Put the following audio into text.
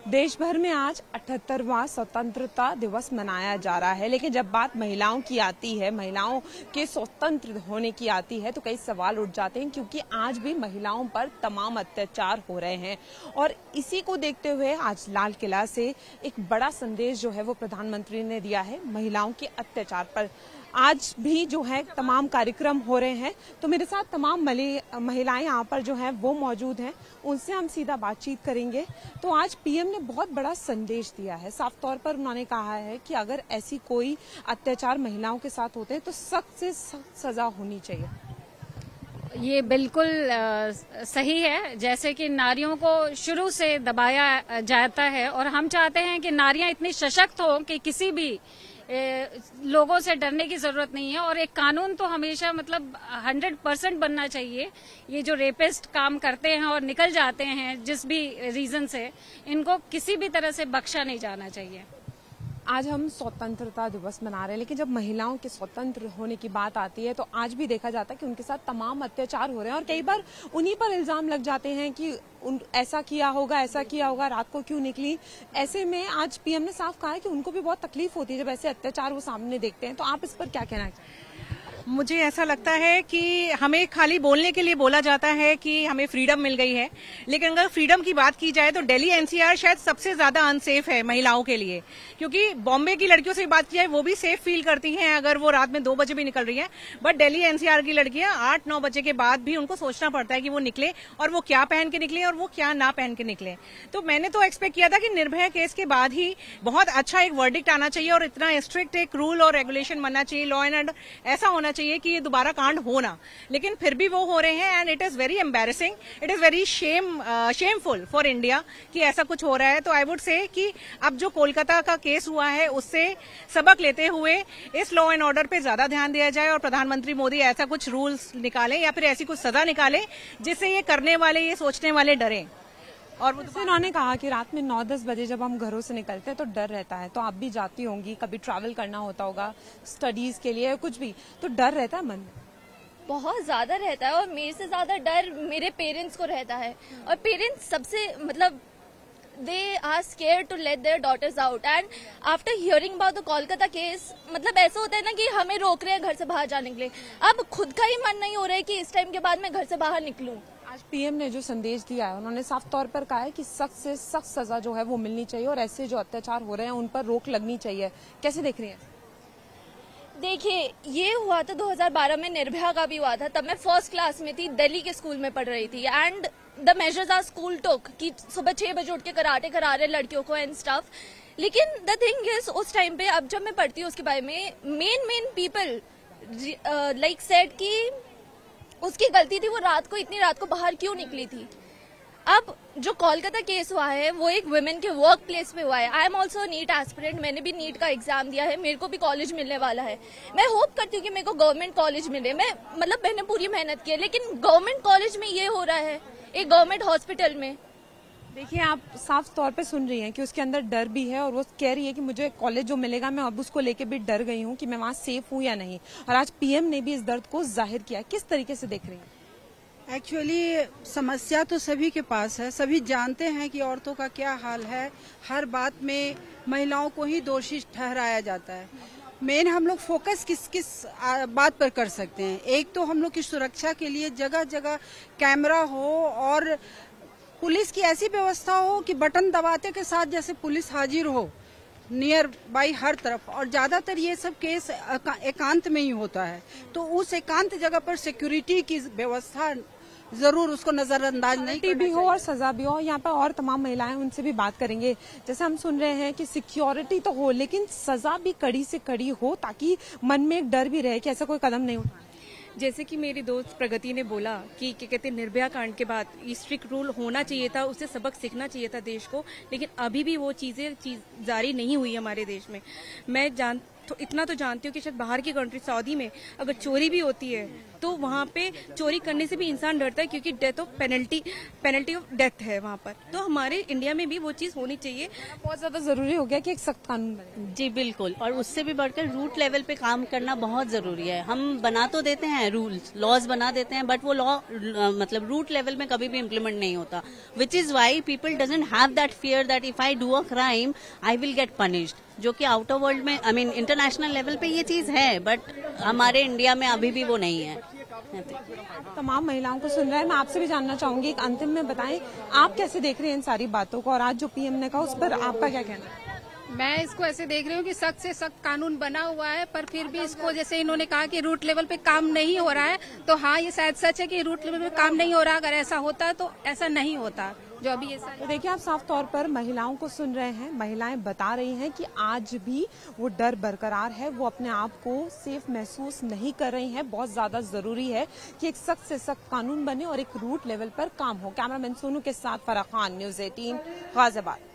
देश भर में आज 78वां स्वतंत्रता दिवस मनाया जा रहा है, लेकिन जब बात महिलाओं की आती है, महिलाओं के स्वतंत्र होने की आती है, तो कई सवाल उठ जाते हैं, क्योंकि आज भी महिलाओं पर तमाम अत्याचार हो रहे हैं। और इसी को देखते हुए आज लाल किला से एक बड़ा संदेश जो है वो प्रधानमंत्री ने दिया है महिलाओं के अत्याचार पर। आज भी जो है तमाम कार्यक्रम हो रहे हैं, तो मेरे साथ तमाम महिलाएं यहाँ पर जो हैं वो मौजूद हैं, उनसे हम सीधा बातचीत करेंगे। तो आज पीएम ने बहुत बड़ा संदेश दिया है। साफ तौर पर उन्होंने कहा है कि अगर ऐसी कोई अत्याचार महिलाओं के साथ होते हैं तो सख्त से सख्त सजा होनी चाहिए। ये बिल्कुल सही है। जैसे कि नारियों को शुरू से दबाया जाता है और हम चाहते हैं कि नारियां इतनी सशक्त हो कि किसी भी लोगों से डरने की जरूरत नहीं है। और एक कानून तो हमेशा 100% बनना चाहिए। ये जो रेपिस्ट काम करते हैं और निकल जाते हैं जिस भी रीजन से, इनको किसी भी तरह से बख्शा नहीं जाना चाहिए। आज हम स्वतंत्रता दिवस मना रहे हैं, लेकिन जब महिलाओं के स्वतंत्र होने की बात आती है तो आज भी देखा जाता है कि उनके साथ तमाम अत्याचार हो रहे हैं और कई बार उन्हीं पर इल्जाम लग जाते हैं कि ऐसा किया होगा, रात को क्यों निकली। ऐसे में आज पीएम ने साफ कहा है कि उनको भी बहुत तकलीफ होती है जब ऐसे अत्याचार वो सामने देखते हैं। तो आप इस पर क्या कहना चाहिए? मुझे ऐसा लगता है कि हमें खाली बोलने के लिए बोला जाता है कि हमें फ्रीडम मिल गई है, लेकिन अगर फ्रीडम की बात की जाए तो दिल्ली एनसीआर शायद सबसे ज्यादा अनसेफ है महिलाओं के लिए। क्योंकि बॉम्बे की लड़कियों से बात की जाए वो भी सेफ फील करती हैं अगर वो रात में 2 बजे भी निकल रही हैं, बट दिल्ली एनसीआर की लड़कियां 8-9 बजे के बाद भी उनको सोचना पड़ता है कि वो निकले और वो क्या पहन के निकले और वो क्या ना पहन के निकले। तो मैंने तो एक्सपेक्ट किया था कि निर्भया केस के बाद ही बहुत अच्छा एक वर्डिक्ट आना चाहिए और इतना स्ट्रिक्ट एक रूल और रेगुलेशन बनना चाहिए, लॉ एंड ऑर्डर ऐसा होना चाहिए कि ये दोबारा कांड हो ना। लेकिन फिर भी वो हो रहे हैं and it is very embarrassing, it is very shameful for India कि ऐसा कुछ हो रहा है। तो आई वुड से कि अब जो कोलकाता का केस हुआ है उससे सबक लेते हुए इस लॉ एंड ऑर्डर पे ज्यादा ध्यान दिया जाए और प्रधानमंत्री मोदी ऐसा कुछ रूल्स निकालें या फिर ऐसी कुछ सजा निकालें जिससे ये करने वाले, ये सोचने वाले डरें। और उन्होंने कहा कि रात में 9-10 बजे जब हम घरों से निकलते हैं तो डर रहता है। तो आप भी जाती होंगी, कभी ट्रैवल करना होता होगा स्टडीज के लिए, कुछ भी, तो डर रहता है मन में? बहुत ज्यादा रहता है और मेरे से ज्यादा डर मेरे पेरेंट्स को रहता है। और पेरेंट्स सबसे they are scared to let their daughters out and after hearing about the Kolkata case ऐसा होता है ना कि हमें रोक रहे हैं घर से बाहर जाने के लिए। अब खुद का ही मन नहीं हो रहा है कि इस टाइम के बाद मैं घर से बाहर निकलूं। आज पीएम ने जो संदेश दिया है, उन्होंने साफ तौर पर कहा है कि सख्त से सख्त सजा जो है वो मिलनी चाहिए और ऐसे जो अत्याचार हो रहे हैं उन पर रोक लगनी चाहिए। कैसे देख रही हैं? देखिए, ये हुआ था 2012 में, निर्भया का भी हुआ था। तब मैं फर्स्ट क्लास में थी, दिल्ली के स्कूल में पढ़ रही थी and the measures are school took कि सुबह 6 बजे उठ के कराटे करा रहे लड़कियों को एंड स्टफ। लेकिन द थिंग इज उस टाइम पे, अब जब मैं पढ़ती हूँ उसके बारे में, मेन पीपल लाइक सेड कि उसकी गलती थी, वो इतनी रात को बाहर क्यों निकली थी। अब जो कोलकाता केस हुआ है वो एक वुमेन के वर्क प्लेस पे हुआ है। I am also NEET aspirant, मैंने भी नीट का एग्जाम दिया है, मेरे को भी कॉलेज मिलने वाला है। मैं होप करती हूँ कि मेरे को गवर्नमेंट कॉलेज मिले। मैंने पूरी मेहनत की है, लेकिन गवर्नमेंट कॉलेज में ये हो रहा है, एक गवर्नमेंट हॉस्पिटल में। देखिए, आप साफ तौर पे सुन रही हैं कि उसके अंदर डर भी है और वो कह रही है कि मुझे कॉलेज जो मिलेगा मैं अब उसको लेके भी डर गई हूँ कि मैं वहाँ सेफ हूँ या नहीं। और आज पीएम ने भी इस दर्द को जाहिर किया। किस तरीके से देख रही हैं? एक्चुअली समस्या तो सभी के पास है, सभी जानते हैं कि औरतों का क्या हाल है। हर बात में महिलाओं को ही दोषी ठहराया जाता है। मेन हम लोग फोकस किस बात पर कर सकते हैं? एक तो हम लोग की सुरक्षा के लिए जगह जगह कैमरा हो और पुलिस की ऐसी व्यवस्था हो कि बटन दबाते के साथ जैसे पुलिस हाजिर हो नियर बाई हर तरफ। और ज्यादातर ये सब केस एकांत में ही होता है, तो उस एकांत जगह पर सिक्योरिटी की व्यवस्था जरूर, उसको नजरअंदाज नहीं करना भी हो और सजा भी हो। यहाँ पर और तमाम महिलाएं, उनसे भी बात करेंगे। जैसे हम सुन रहे हैं कि सिक्योरिटी तो हो लेकिन सजा भी कड़ी से कड़ी हो, ताकि मन में एक डर भी रहे कि ऐसा कोई कदम नहीं उठाना। जैसे कि मेरी दोस्त प्रगति ने बोला कि क्या कहते हैं, निर्भया कांड के बाद स्ट्रिक्ट रूल होना चाहिए था, उससे सबक सीखना चाहिए था देश को, लेकिन अभी भी वो चीजें जारी नहीं हुई हमारे देश में। मैं इतना तो जानती हूँ कि शायद बाहर की कंट्री सऊदी में अगर चोरी भी होती है तो वहाँ पे चोरी करने से भी इंसान डरता है, क्योंकि death of penalty of death है वहाँ पर। तो हमारे इंडिया में भी वो चीज़ होनी चाहिए। बहुत ज्यादा जरूरी हो गया कि एक सख्त कानून बने। जी बिल्कुल, और उससे भी बढ़कर रूट लेवल पे काम करना बहुत जरूरी है। हम बना तो देते हैं रूल्स, लॉज बना देते हैं, बट वो लॉ मतलब रूट लेवल में कभी भी इम्प्लीमेंट नहीं होता, which is why people doesn't have that fear that if I do a crime I will get punished, जो कि आउट ऑफ वर्ल्ड में इंटरनेशनल लेवल पे ये चीज है, बट हमारे इंडिया में अभी भी वो नहीं है। तमाम महिलाओं को सुन रहे हैं, मैं आपसे भी जानना चाहूंगी, एक अंतिम में बताएं आप कैसे देख रहे हैं इन सारी बातों को, और आज जो पीएम ने कहा उस पर आपका क्या कहना है? मैं इसको ऐसे देख रही हूँ कि सख्त से सख्त कानून बना हुआ है, पर फिर भी इसको, जैसे इन्होंने कहा कि रूट लेवल पे काम नहीं हो रहा है, तो हाँ ये शायद सच है कि रूट लेवल पे काम नहीं हो रहा। अगर ऐसा होता तो ऐसा नहीं होता जो अभी ये तो देखिए, आप साफ तौर पर महिलाओं को सुन रहे हैं। महिलाएं बता रही हैं कि आज भी वो डर बरकरार है, वो अपने आप को सेफ महसूस नहीं कर रही हैं। बहुत ज्यादा जरूरी है कि एक सख्त से सख्त कानून बने और एक रूट लेवल पर काम हो। कैमरामैन सोनू के साथ फराह खान, न्यूज़ 18 गाजियाबाद।